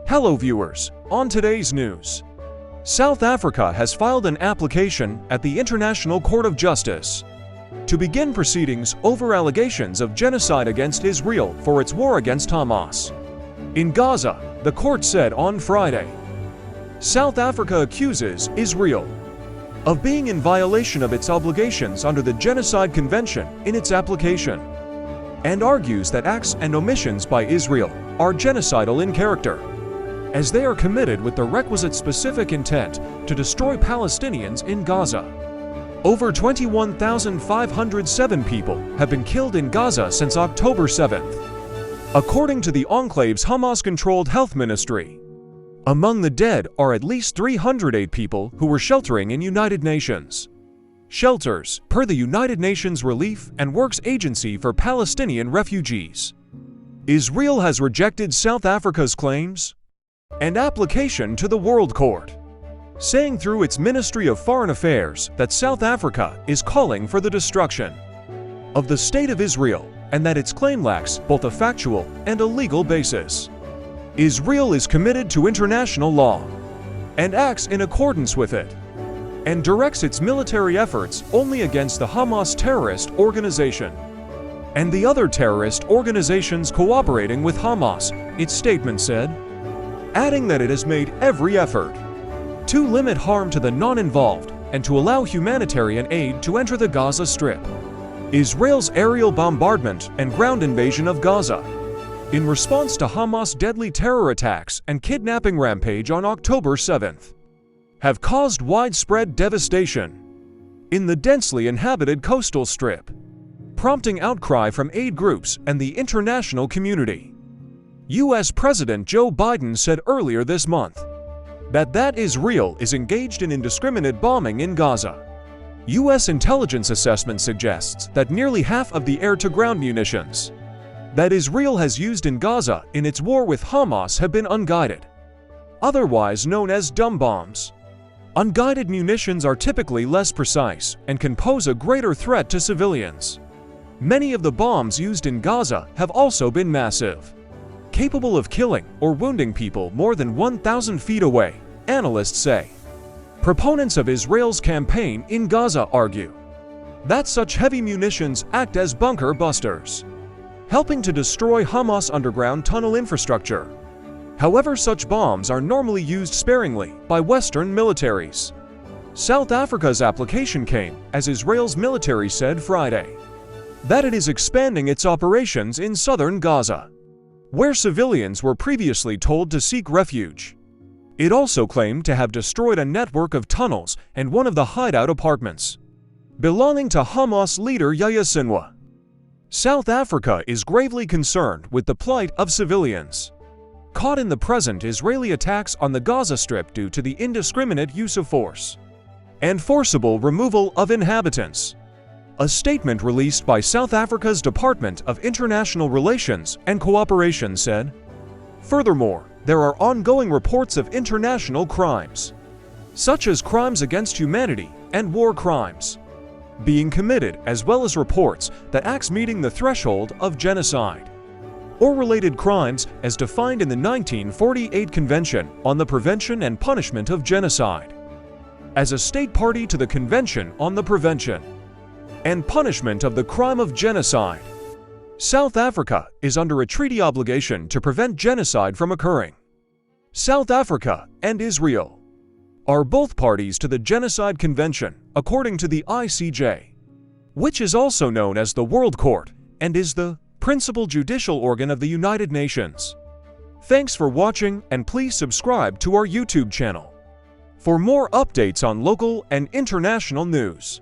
Hello viewers, on today's news. South Africa has filed an application at the International Court of Justice to begin proceedings over allegations of genocide against Israel for its war against Hamas. In Gaza, the court said on Friday, South Africa accuses Israel of being in violation of its obligations under the Genocide Convention in its application, and argues that acts and omissions by Israel are genocidal in character, as they are committed with the requisite specific intent to destroy Palestinians in Gaza. Over 21,507 people have been killed in Gaza since October 7th, according to the enclave's Hamas-controlled health ministry. Among the dead are at least 308 people who were sheltering in United Nations shelters, per the United Nations Relief and Works Agency for Palestinian Refugees. Israel has rejected South Africa's claims and application to the World Court, saying through its Ministry of Foreign Affairs that South Africa is calling for the destruction of the State of Israel and that its claim lacks both a factual and a legal basis. Israel is committed to international law and acts in accordance with it, and directs its military efforts only against the Hamas terrorist organization and the other terrorist organizations cooperating with Hamas, its statement said, adding that it has made every effort to limit harm to the non-involved and to allow humanitarian aid to enter the Gaza Strip. Israel's aerial bombardment and ground invasion of Gaza, in response to Hamas' deadly terror attacks and kidnapping rampage on October 7th, have caused widespread devastation in the densely inhabited coastal strip, prompting outcry from aid groups and the international community. U.S. President Joe Biden said earlier this month that Israel is engaged in indiscriminate bombing in Gaza. U.S. intelligence assessment suggests that nearly half of the air-to-ground munitions that Israel has used in Gaza in its war with Hamas have been unguided, otherwise known as dumb bombs. Unguided munitions are typically less precise and can pose a greater threat to civilians. Many of the bombs used in Gaza have also been massive, capable of killing or wounding people more than 1,000 feet away, analysts say. Proponents of Israel's campaign in Gaza argue that such heavy munitions act as bunker busters, helping to destroy Hamas' underground tunnel infrastructure. However, such bombs are normally used sparingly by Western militaries. South Africa's application came as Israel's military said Friday that it is expanding its operations in southern Gaza, where civilians were previously told to seek refuge. It also claimed to have destroyed a network of tunnels and one of the hideout apartments belonging to Hamas leader Yahya Sinwar. South Africa is gravely concerned with the plight of civilians caught in the present Israeli attacks on the Gaza Strip due to the indiscriminate use of force and forcible removal of inhabitants. A statement released by South Africa's Department of International Relations and Cooperation said, furthermore, there are ongoing reports of international crimes, such as crimes against humanity and war crimes, being committed, as well as reports that acts meeting the threshold of genocide or related crimes as defined in the 1948 Convention on the Prevention and Punishment of Genocide. As a state party to the Convention on the Prevention and Punishment of the Crime of Genocide, South Africa is under a treaty obligation to prevent genocide from occurring. South Africa and Israel are both parties to the Genocide Convention, according to the ICJ, which is also known as the World Court and is the principal judicial organ of the United Nations. Thanks for watching, and please subscribe to our YouTube channel for more updates on local and international news.